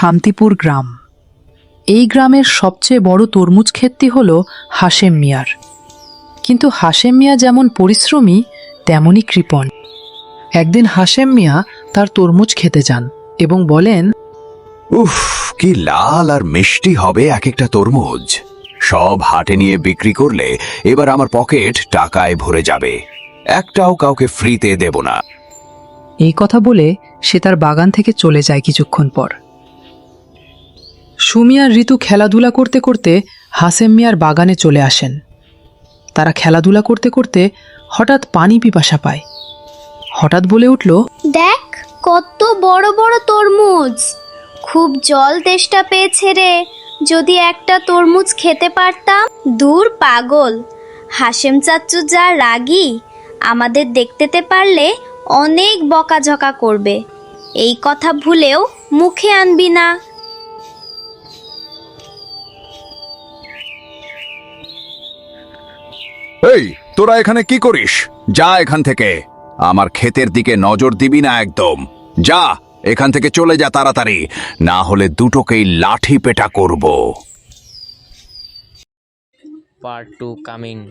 শান্তিপুর গ্রাম। এই গ্রামের সবচেয়ে বড় তরমুজ ক্ষেতটি হল হাশেম মিয়ার। কিন্তু হাশেম মিয়া যেমন পরিশ্রমী তেমনই কৃপণ। একদিন হাশেম মিয়া তার তরমুজ খেতে যান এবং বলেন, উফ, কি লাল আর মিষ্টি হবে এক একটা তরমুজ। সব হাটে নিয়ে বিক্রি করলে এবার আমার পকেট টাকায় ভরে যাবে। একটাও কাউকে ফ্রিতে দেব না। এই কথা বলে সে তার বাগান থেকে চলে যায়। কিছুক্ষণ পর সুমিয়ার ঋতু খেলাধুলা করতে করতে হাশেম মিয়ার বাগানে চলে আসেন। তারা খেলাধুলা করতে করতে হঠাৎ পানি পিপাসা পায়। হঠাৎ বলে উঠল, দেখ কত বড় বড় তরমুজ, খুব জল তেষ্টা পেয়েছে রে, যদি একটা তরমুজ খেতে পারতাম। দূর পাগল, হাশেম চাচ্চু যা রাগী, আমাদের দেখতে পারলে অনেক বকাঝকা করবে। এই কথা ভুলেও মুখে আনবি না। এই, তোরা এখানে কি করিস? যা এখান থেকে। আমার ক্ষেতের দিকে নজর দিবি না একদম। যা এখান থেকে চলে যা তাড়াতাড়ি, না হলে দুটোকেই লাঠি পেটা করব। Part 2 coming.